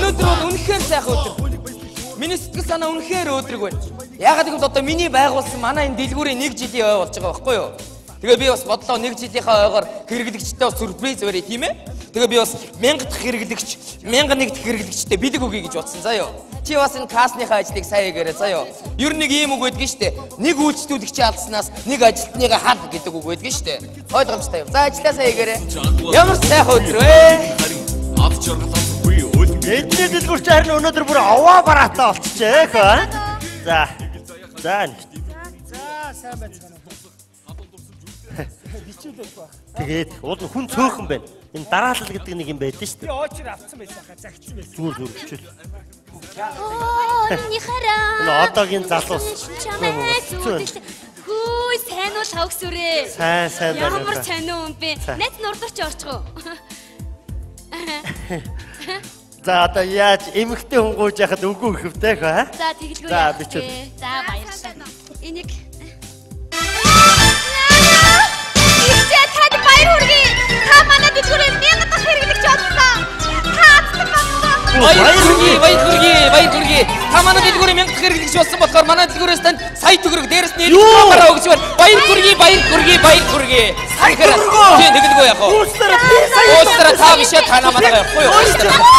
Өнөөдөр бол үнэхээр сайхан өдөр. Миний сэтгэл санаа үнэхээр өөдрөг байна. Яагаад гэвэл одоо миний байгуулсан манай энэ дэлгүүрийн 1 жилийн ой болж байгаа байхгүй юу? Тэгээ би бас бодлоо 1 жилийнхаа ойгоор хэрэглэгчтэй сюрприз өрөө тийм ээ. Тэгээ би бас 1000 дахь хэрэглэгч, 1001 дахь хэрэглэгчтэй бэлэг өгье гэж бодсон заяа. Чи бас энэ кассныхаа ажлыг сайн хийгээрэй заяа. Ер нь нэг ийм үг байдгийн штэ. Нэг үйлчлүүлэгчээ алдснаас нэг ажилтныгаа хад гэдэг үг байдгийн штэ. Ойлгомжтой юм. За ажиллаа сайн хийгээрэй. Ямар сайхан өдөр вэ? Авч жаргалахгүй үл. Эдний дэлгүүрч харин өнөөдөр бүр аваа бараатай болчихжээ хаа. За. За. Сайн байна. Тэгээд уул хүн цөөхөн байна. Энэ дараалал гэдэг нэг юм байдаг шүү дээ. Би очир авцсан байсан хаа загцсан байсан. Зүгээр хичээл. Ни хараа. Энэ одоогийн залуус. Хөөе, сайн уу шавгс үрээ. Сайн байна. Ямар сайн уу юм бэ? Найз нурдарч орчихоо. За одоо яаж эмэгтэй хүн гуйж яхад үгүй ихвтэй хаа? За тэгэлгүй. За бичвэл. За баярлалаа. Энийг баяр хүргэе. Та манай дэлгүүрээр 1000 дахь хэрэглэгч олсон. Таацдаг болсон. Баяр хүргэе. Та манай дэлгүүрийн 1000 дахь хэрэглэгч болсон болохоор манай дэлгүүрээс танд сая төгрөг дээрээс нь электронаараа өгч байна. Баяр хүргэе. Сая төгрөгөө. Тийм тэгэлгүй яах вэ? Уустара та бишээ та намайг явахгүй юу?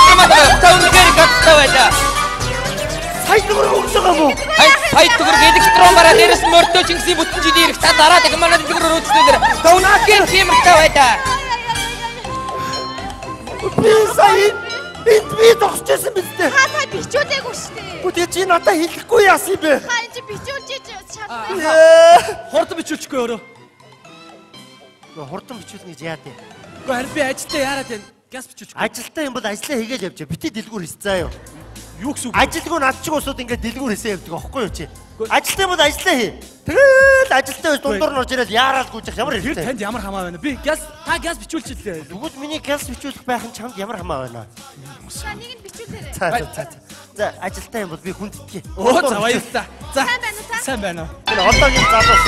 Намайг та үнээр гаттай байлаа. Сая төгрөг өгч байгаа мó? Сая төгрөг электронаараа дээрээс нь мөртөө чингисийн бүтэн жилийн ирэх та дараа тэг манай дэлгүүрээр үүснээр та үнээр тиймэрхтэй байлаа. Би сая би тогсчихсан биз дээ. Та сая бичүүлээгүй шүү дээ. Гүтээ чи надад хэлэхгүй яасан юм бэ? Та энэ бичүүлж чадсан. Хурдан бичүүлчихгүй өөрөө. Хурдан бичүүлнэ гэж яа дээ. Уу харин би ажилдаа яарад байна. Газ бичүүлчихгүй. Ажилтаа юм бол ажиллаа хийгээл явж. Бити дэлгүүр хийцээ юу? Юу гэсэн үг? Ажилгүй над чиг усууд ингээд дэлгүүр хийсээ явдаг аахгүй юу чи? Ажилтаа юм бол ажиллаа хий. Тэгэл ажилтаа байж дундуур нь орж ирээд яараад гүйжих ямар Тэр хэрэгтэй. танд ямар хамаа байна? Би газ бичүүлчихлээ. Тэгвэл миний газ бичүүлэх байх нь чамд ямар хамаа байна? За нэг нь бичүүлээрэй. За ажилтаа юм бол би хүнд итгэе. Оо за баярлалаа. За. Сайн байна уу та? Сайн байна уу? Энэ одоогийн залуус.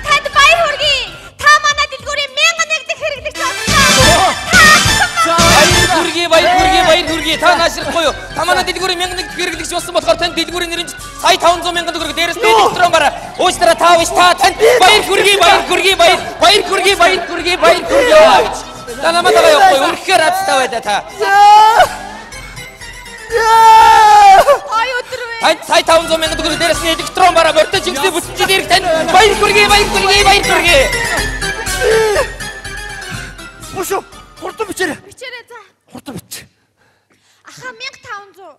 Танд баяр хүргэе. Та манай дэлгүүрийн 1001 дахь хэрэглэгч олсон. Баяр хүргэе. Та наашрахгүй юу? Та манай дэлгүүрийн 1001 дахь хэрэглэгч болсон болохоор танд дэлгүүрийн нэрийн сая 500,000 төгрөг дээрээс нь электрон гараа. Уустара та биш та танд баяр хүргэе. Та намайг явахгүй юу? Үнэхээр азтай байлаа та. Ой өдөр вэ. Танд сая 500,000 төгрөг дээрээс нь электрон гараа. Мөртөө чингисийн бүтэн жилийн ирэх танд баяр хүргэе. Бушуу. Хурдан бичээрэй. Бичээрэй за. Хурдан бич. Аха 1500.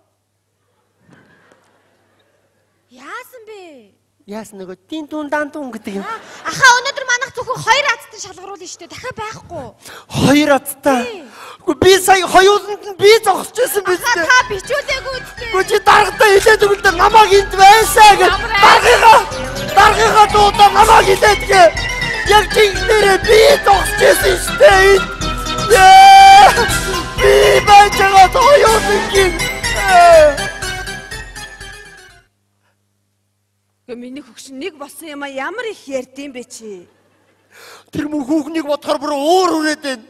Яасан бэ? Яасан нөгөө тин тун дан тун гэдэг юм. Аха өнөөдөр манайх зөвхөн 2 азтай шалгаруулна шүү дээ. Дахиад байхгүй. 2 азтай. Үгүй би сая хоёуланд нь би зогсчихсан биз дээ. Та бичүүлээгүй үстэй. Үгүй чи даргатаа хэлээд өгөл дээ намайг энд байсан гэж. Даргыгаа дуудаа намайг хэлээд гээ. Яг чингнэрээ би зогсчихсан шүү дээ. Би байж байгаа хоёулангийн. Миний хөгшин нэг болсон юм а ямар их ярьдсан бэ чи? Тэр мөн хүүхнийг бодохоор бүр өөр үрээд байна.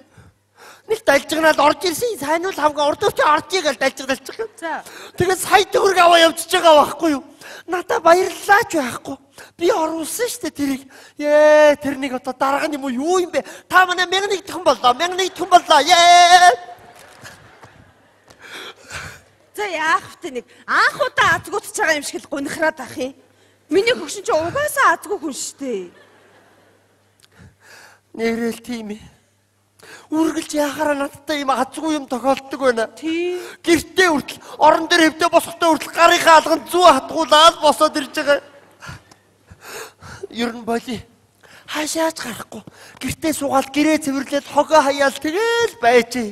Нэг далжигнаад орж ирсэн сайн уу хамгаа урдууч оржийг л далжигдалж байгаа. За. Тэгээд сая төгрөг аваа явчихж байгаа байхгүй юу? Надаа баярлалаач байхгүй. Би оруулсан шүү дээ тэрийг. Тэр нэг одоо дарга нь юу юм бэ? Та манай 1001 дахин боллоо. За яах вэ нэг анх удаа азгуудж байгаа юм шиг л гунхраад ах юм. Миний хөгшин чи угаасаа азгүй хүн шүү дээ. Нэрэл тийм ээ. Үргэлж яхаараа надтай юм азгүй юм тохиолддог байна. Тийм. Гэртээ хүртэл орон дээр хөвдөө босохдоо хүртэл гарынхаа алганд зүү хатгуулаад босоод ирж байгаа. Ер нь боли. Хаашаач гарахгүй. Гэртээ суугаад гэрээ цэвэрлээд хогоо хаяал тэгэл байжээ.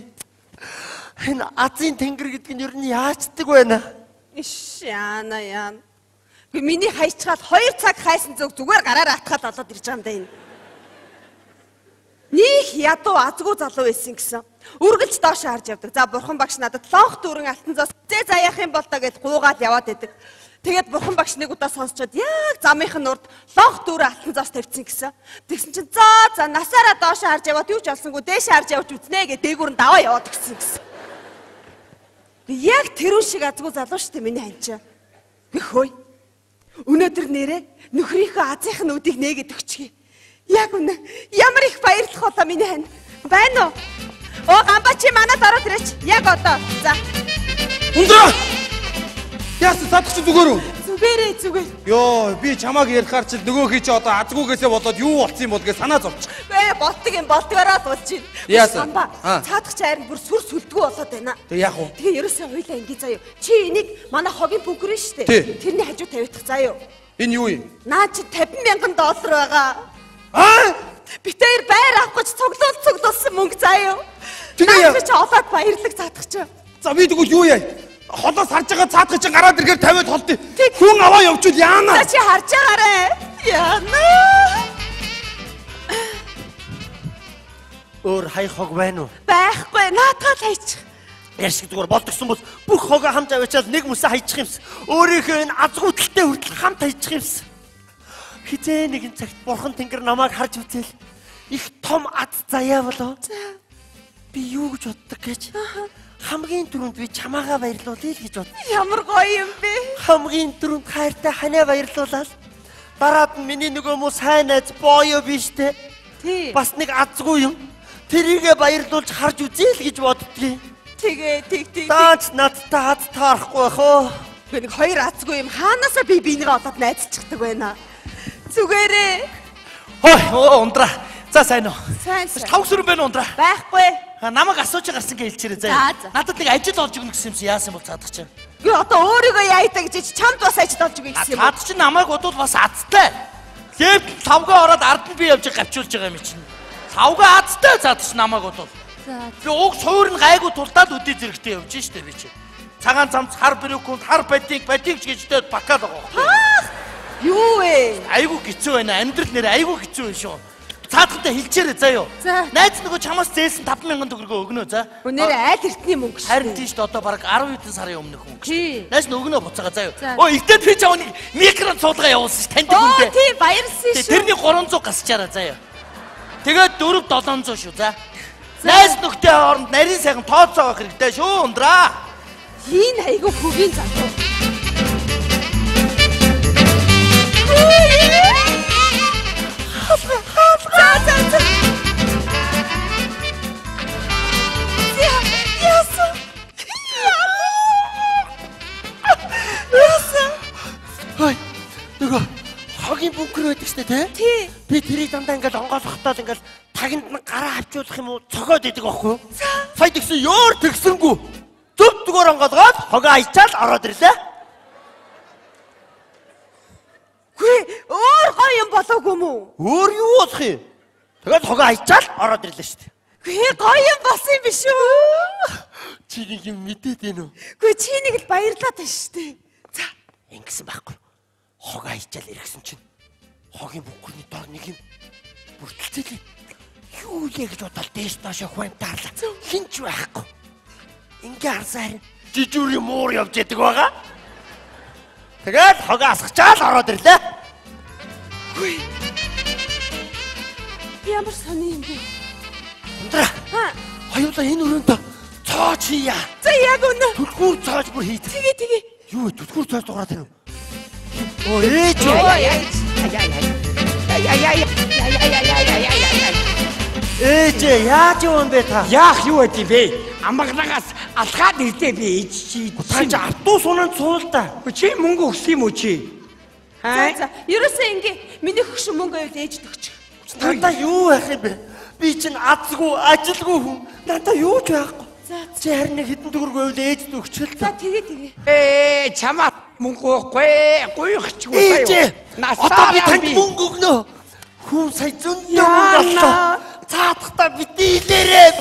Энэ Азийн тэнгэр гэдэг нь ер нь яачдаг байна. Иш яана. Миний хайчгаад 2 цаг хайсан зүгээр гараараа атгаад олоод ирж байгаа юм да энэ. Них ядуу азгүй залуу байсан гэсэн. Үргэлж доош харж явдаг. За бурхан багш надад лонх дүүрэн алтан зоос зээ заяах юм бол та гэж гуугаад яваад байдаг. Тэгээд бурхан багш нэг удаа сонсчод яг замынхын урд лонх дүүрэн алтан зоос тавьчихсан гэсэн. Тэгсэн чинь за насаараа доош харж яваад юу ч олсонгүй дээш харж явж үзнэ гэ дээгүүр нь даваа яваад гисэн гэсэн. Би яг тэрүүн шиг азгүй залуу шүү дээ миний хань чи. Би хөөе. Өнөөдөр нэрээ нөхрийнхөө азынх нь үдийг нээгээд өгчихье. Яг үнэ. Ямар их баярлах болоо миний хань. Байна уу? Оо гамбаа чи манад ороод ирээч. Яг одоо. За. Ундраа. Яасан садах чи зүгээр үү? Зүгээрээ зүгээр. Йоо, би чамааг ярихаар чи нөгөөхий чи одоо азгүйгээсээ болоод юу болцсон юм бол гэж санаа зовч. Бэ болтыг юм болтгороо дуулж чинь. Яасан? Цаадах чи харин бүр сүр сүлдгүү болоод байна. Тэг яах вэ? Тэгээ ерөөсөө хоёлаа ингэ заяа. Чи энийг манай хогийн бүгрэн штэ. Тэрний хажуу тавиадах заяа. Энэ юу юм? Наа чи $50,000 байгаа. Аа? Битээр байр авах гэж цуглуулсан мөнгө заяа. Тэгээ яа. Чи олоод баярлаг цаадах чи. За би тэгвэл юу яа? Холоос харж байгаа цаадах чинь гараад ирэхээр тавиад холтыг. Хүн аваа явуул яана. За чи харж байгаарэ. Яана. Өөр хай хог байна уу? Байхгүй. Наатаа л хайчих. Яшиг зүгээр болдгсон бол бүх хогоо хамт аваачаад нэг мөсө хайчих юмс. Өөрийнхөө энэ азгүй талтай хүртэл хамт хайчих юмс. Хизээ нэгэн цагт бурхан тэнгэр намайг харж үзэл их том аз заяа болоо. Би юу гэж боддог гэж. Хамгийн түрүүнд би чамаагаа баярлуулъя л гэж бод. Ямар гоё юм бэ? Хамгийн түрүүнд хайртай ханаа баярлуулаад дараад нь миний нөгөө муу сайн найз боёо биш те. Тий. Бас нэг азгүй юм. Тэрийгэ баярлуулж харж үзье л гэж боддгийг. Тэгээ тэг. Даач надтай хад таарахгүй бах оо. Би нэг хоёр азгүй юм хаанаасаа би биенийгээ олоод найзчихдаг байна. Зүгээрээ. Хой, ундраа. За сайн уу. Сайн. Тавх сүрэн байна ундраа. Байхгүй. Намайг асууж гарсан гэж хэлчихэрэй заяа. Надад нэг ажил олж өгнө гэсэн юмсан яасан бол цаадах чинь. Би одоо өөрийгөө яайтаа гэж чамд бас ажил олж өгье гэсэн юм. Цаад чинь намайг бодвол бас азтай. Лев тавгаа ороод ард нь би явж гавчуулж байгаа юм чинь. Тавгаа азтай цаадах чинь намайг бодвол. Би уг суур нь гайгүй тулдаад үдээ зэрэгтэй явж штэ би чи. Цагаан замц хар брюкунд хар бадиг гэжтэй бакал байгаа. Юу вэ? Айгу хэцүү байна. Амьдрал нэр айгу хэцүү байна шүү. Цаадахтай хэлчихээрэй заяа. Найз нөгөө чамаас зээлсэн 5,000 төгрөгөө өгнө за. Өнөөрэ айл эртний мөнгө шүү. Харин тийш одоо бараг 10 хэдэн сарын өмнөх мөнгө. Тий. Найз нь өгнө буцаага заяа. Өө ихтэй би чамд микрон цуулга явуулсан ш танд хүндээ. Тий баярлсан шүү. Тэрний 300 гасчаараа заяа. Тэгээд 4-700 шүү за. Найз нөхдөд хооронд нарийн сайхан тооцоогох хэрэгтэй шүү ундраа. Энэ айгу хөгийн залуу. За. Хой. Нөгөө хогийн бүнкэр байдаг штэ тий? Би тэрийг дандаа ингээл онгойлгохтоо ингээл тагинд нь гараа авчуулах юм уу цогоод идэг байхгүй юу? Сая тэгсэн ёор тэгсэнгүү. Зөв зүгээр онгойлгоод хогоо аячаал ороод ирлээ. Гүй өөр гоё юм болоогүй мүү? Өөр юу болох юм? Тэгээд хогоо аячаал ороод ирлээ штэ. Гүй гоё юм болсон юм биш үү? Чи нэг юм мэдээд байна уу? Гүй чи нэг л баярлаад байна штэ. За ингэсэн байхгүй. Хогоо аячаал иргсэн чинь хогийн бүнкэрний дор нэг юм бүртэлцээ. Юу яа гэж бодоод дээш доошоо хвантаарлаа. Хинч байхгүй. Ингээ харсаар жижүүрийн муур явж яадаг байгаа. Тэгээд хогоо асгачаал ороод ирлээ. Гүй. Ямар сони юм бэ? Ундраа. Хоёулаа энэ өрөөнд цоож хийя. За яг үнэ. Түлхүүр цоож бүр хийд. Тэгээ. Юу вэ? Түлхүүр цоож дуурайд байна уу? Оо ээж. Ээж яаж юм бэ та? Яах юу вэ бэ? Амгалагаас алхаад ирдээ би ээж чи. Тааж ардуу сунанд суул та. Чи мөнгө өгсөн юм уу чи? За. Ерөөсөө ингээ миний хөгшин мөнгө аваад ээжд өгчих. Надаа юу байх юм бэ? Би чинь азгүй, ажилгүй хүн. Надаа юу ч байхгүй. Чи харин нэг хэдэн төгрөг аваад ээжд өгчихөл. За тэгээ. Чамаа мөнгө гуйхчихгүй сая. Одоо би танд мөнгө өгнө. Хүн сая зөндөө мөнгө оллоо. Цаадахта бити илээрээ.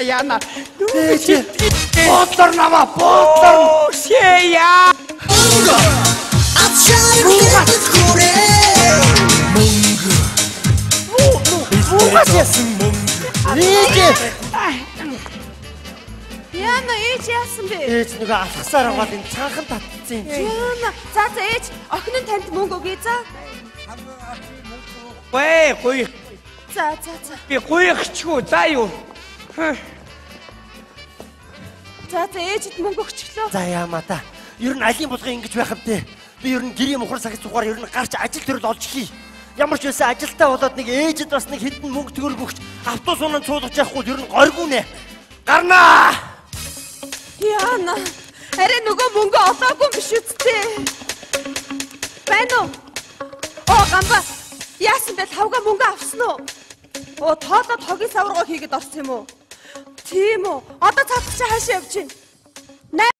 Яна. Ээж. Бодлор наваа, бодлор. Шея. Яна ээж яасан бэ? Ээж нөгөө алхасаар аваад энэ цаанхан татцсан юм чи. Яна. За ээж охин нь танд мөнгө өгье за. Гуй. За. Би гуйхчихгүй за юу. За ээжид мөнгө өгчлөө. За яамаа та. Ер нь алийн булгын ингэж байх вэ? Би ер нь гэрийн мухар сагц угаар ер нь гарч ажил төрөл олж хий. Ямар ч байсан ажилтаа болоод нэг ээжид бас нэг хэдэн мөнгө төгрөг өгч автобус унаа цуулгаж явахгүй ер нь горгүй нэ. Гарнаа. Яна. Арай нөгөө мөнгө олоогүй биш үсттэй. Байна уу? Гамба. Яасан бэ? Тавга мөнгө авсан уу? Тоолоод хогийн савргаа хийгээд орсон юм уу? Тийм үү? Одоо цаадах чи хаашаа явж байна?